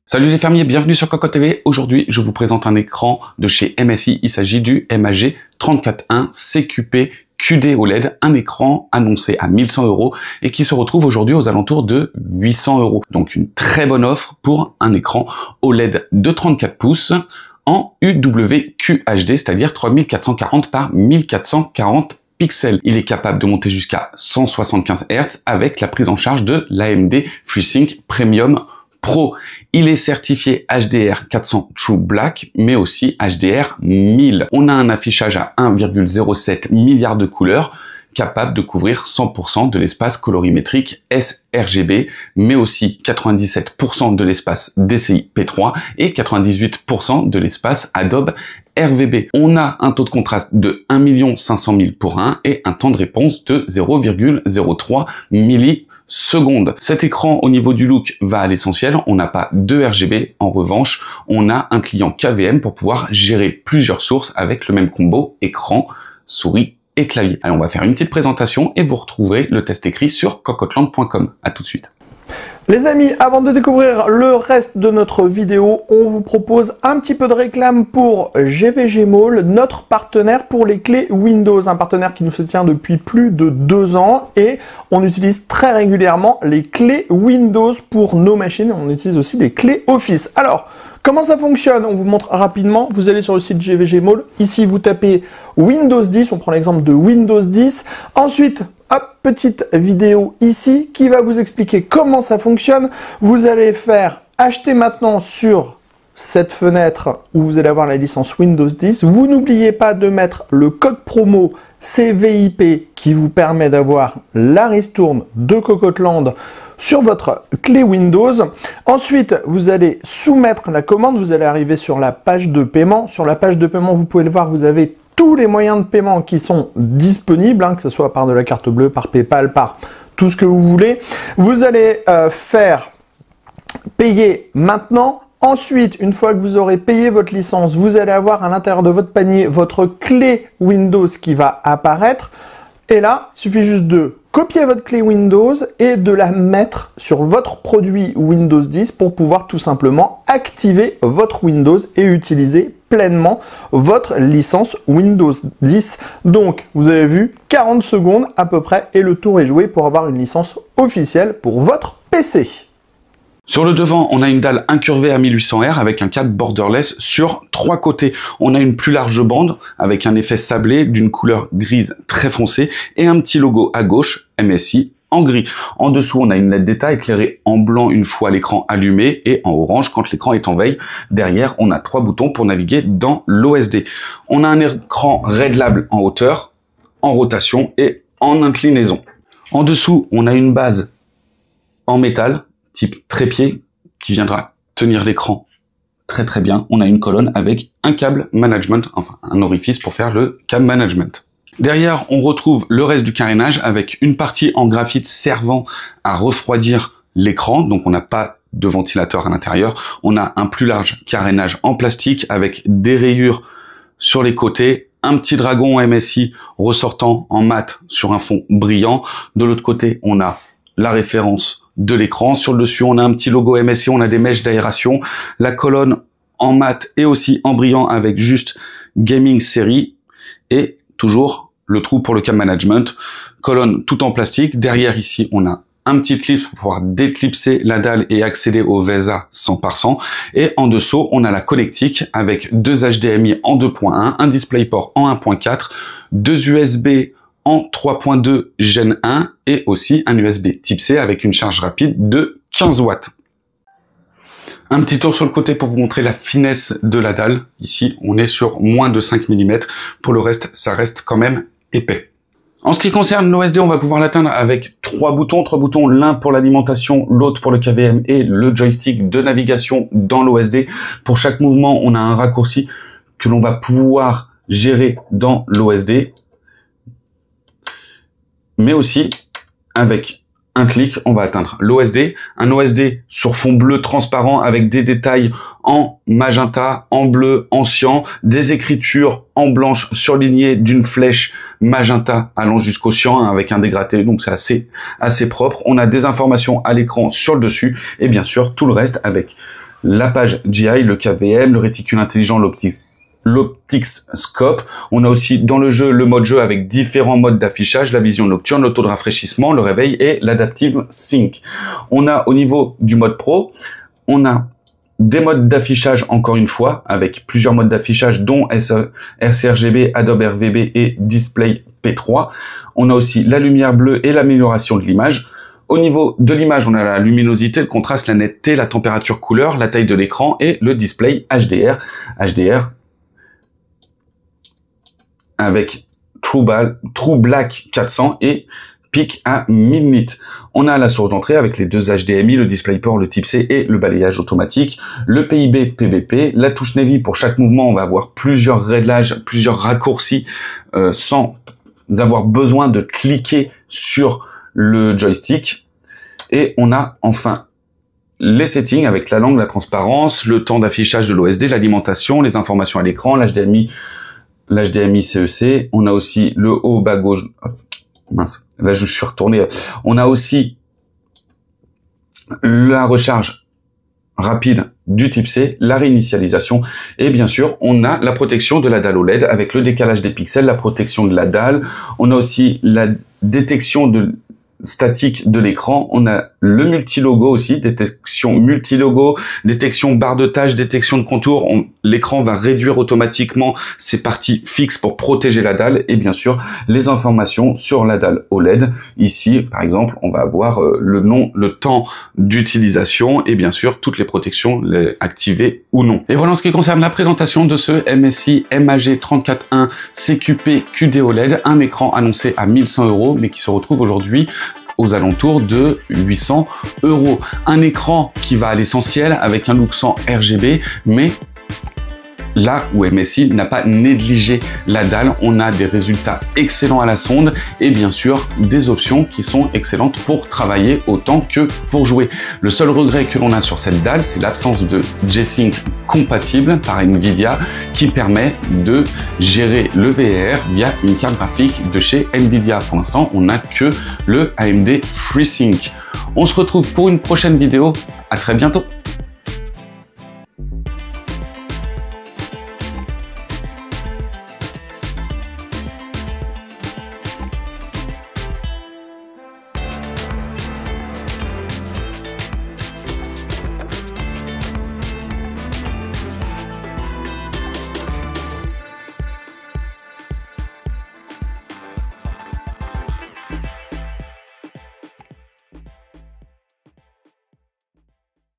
Salut les fermiers, bienvenue sur Cocotte TV. Aujourd'hui, je vous présente un écran de chez MSI. Il s'agit du MAG 341 CQP QD OLED, un écran annoncé à 1100 € et qui se retrouve aujourd'hui aux alentours de 800 €. Donc une très bonne offre pour un écran OLED de 34 pouces en UWQHD, c'est-à-dire 3440 par 1440 pixels. Il est capable de monter jusqu'à 175 Hz avec la prise en charge de l'AMD FreeSync Premium Pro. Il est certifié HDR 400 True Black, mais aussi HDR 1000. On a un affichage à 1,07 milliard de couleurs, capable de couvrir 100% de l'espace colorimétrique sRGB, mais aussi 97% de l'espace DCI P3 et 98% de l'espace Adobe RVB. On a un taux de contraste de 1 500 000 pour 1 et un temps de réponse de 0,03 millisecondes. Cet écran, au niveau du look, va à l'essentiel. On n'a pas de RGB. En revanche, on a un client KVM pour pouvoir gérer plusieurs sources avec le même combo écran, souris et clavier. Allez, on va faire une petite présentation et vous retrouverez le test écrit sur cocotteland.com. À tout de suite. Les amis, avant de découvrir le reste de notre vidéo, on vous propose un petit peu de réclame pour GVG Mall, notre partenaire pour les clés Windows, un partenaire qui nous soutient depuis plus de 2 ans et on utilise très régulièrement les clés Windows pour nos machines, on utilise aussi les clés Office. Alors, comment ça fonctionne? On vous montre rapidement. Vous allez sur le site GVG Mall. Ici, vous tapez Windows 10. On prend l'exemple de Windows 10. Ensuite, hop, petite vidéo ici qui va vous expliquer comment ça fonctionne. Vous allez faire acheter maintenant sur cette fenêtre où vous allez avoir la licence Windows 10. Vous n'oubliez pas de mettre le code promo CVIP qui vous permet d'avoir la ristourne de Cocotteland sur votre clé Windows. Ensuite, vous allez soumettre la commande. Vous allez arriver sur la page de paiement. Sur la page de paiement, vous pouvez le voir, vous avez tous les moyens de paiement qui sont disponibles, que ce soit par de la carte bleue, par PayPal, par tout ce que vous voulez. Vous allez faire payer maintenant. Ensuite, une fois que vous aurez payé votre licence, vous allez avoir à l'intérieur de votre panier votre clé Windows qui va apparaître. Et là, il suffit juste de copier votre clé Windows et de la mettre sur votre produit Windows 10 pour pouvoir tout simplement activer votre Windows et utiliser pleinement votre licence Windows 10. Donc, vous avez vu, 40 secondes à peu près et le tour est joué pour avoir une licence officielle pour votre PC. Sur le devant, on a une dalle incurvée à 1800R avec un cadre borderless sur 3 côtés. On a une plus large bande avec un effet sablé d'une couleur grise très foncée et un petit logo à gauche, MSI, en gris. En dessous, on a une LED d'état éclairée en blanc une fois l'écran allumé et en orange quand l'écran est en veille. Derrière, on a 3 boutons pour naviguer dans l'OSD. On a un écran réglable en hauteur, en rotation et en inclinaison. En dessous, on a une base en métal type trépied qui viendra tenir l'écran très bien. On a une colonne avec un câble management, enfin un orifice pour faire le câble management. Derrière, on retrouve le reste du carénage avec une partie en graphite servant à refroidir l'écran. Donc on n'a pas de ventilateur à l'intérieur. On a un plus large carénage en plastique avec des rayures sur les côtés. Un petit dragon MSI ressortant en mat sur un fond brillant. De l'autre côté, on a la référence de l'écran. Sur le dessus, on a un petit logo MSI, on a des mèches d'aération, la colonne en mat et aussi en brillant avec juste Gaming Série et toujours le trou pour le cam management, colonne tout en plastique. Derrière ici, on a un petit clip pour pouvoir déclipser la dalle et accéder au VESA 100 par 100. Et en dessous, on a la connectique avec 2 HDMI en 2.1, un DisplayPort en 1.4, 2 USB en 3.2 Gen 1 et aussi un USB Type C avec une charge rapide de 15 watts. Un petit tour sur le côté pour vous montrer la finesse de la dalle. Ici, on est sur moins de 5 mm. Pour le reste, ça reste quand même épais. En ce qui concerne l'OSD, on va pouvoir l'atteindre avec 3 boutons, l'un pour l'alimentation, l'autre pour le KVM et le joystick de navigation dans l'OSD. Pour chaque mouvement, on a un raccourci que l'on va pouvoir gérer dans l'OSD. Mais aussi, avec un clic, on va atteindre l'OSD, un OSD sur fond bleu transparent avec des détails en magenta, en bleu, en cyan, des écritures en blanche surlignées d'une flèche magenta allant jusqu'au cyan avec un dégradé, donc c'est assez propre. On a des informations à l'écran sur le dessus et bien sûr tout le reste avec la page GI, le KVM, le réticule intelligent, l'Optics Scope. On a aussi dans le jeu le mode jeu avec différents modes d'affichage, la vision nocturne, le taux de rafraîchissement, le réveil et l'Adaptive Sync. On a au niveau du mode pro, on a des modes d'affichage encore une fois avec plusieurs modes d'affichage dont sRGB, Adobe RVB et Display P3. On a aussi la lumière bleue et l'amélioration de l'image. Au niveau de l'image, on a la luminosité, le contraste, la netteté, la température couleur, la taille de l'écran et le display HDR. HDR avec True Black 400 et pic à 1000 nits. On a la source d'entrée avec les deux HDMI, le DisplayPort, le type C et le balayage automatique, le PIB PBP, la touche Navy pour chaque mouvement. On va avoir plusieurs réglages, plusieurs raccourcis sans avoir besoin de cliquer sur le joystick. Et on a enfin les settings avec la langue, la transparence, le temps d'affichage de l'OSD, l'alimentation, les informations à l'écran, l'HDMI CEC. On a aussi le haut bas gauche. Hop, mince, là je suis retourné. On a aussi la recharge rapide du type C, la réinitialisation et bien sûr on a la protection de la dalle OLED avec le décalage des pixels, la protection de la dalle. On a aussi la détection statique de l'écran. On a le multi-logo aussi, détection multi-logo, détection barre de tâches, détection de contour. L'écran va réduire automatiquement ses parties fixes pour protéger la dalle et bien sûr les informations sur la dalle OLED. Ici, par exemple, on va avoir le nom, le temps d'utilisation et bien sûr toutes les protections activées ou non. Et voilà en ce qui concerne la présentation de ce MSI MAG341 CQP QD OLED, un écran annoncé à 1100 € mais qui se retrouve aujourd'hui aux alentours de 800 €. Un écran qui va à l'essentiel avec un look sans RGB, mais là où MSI n'a pas négligé la dalle, on a des résultats excellents à la sonde et bien sûr des options qui sont excellentes pour travailler autant que pour jouer. Le seul regret que l'on a sur cette dalle, c'est l'absence de G-Sync compatible par Nvidia qui permet de gérer le VR via une carte graphique de chez Nvidia. Pour l'instant, on n'a que le AMD FreeSync. On se retrouve pour une prochaine vidéo. À très bientôt.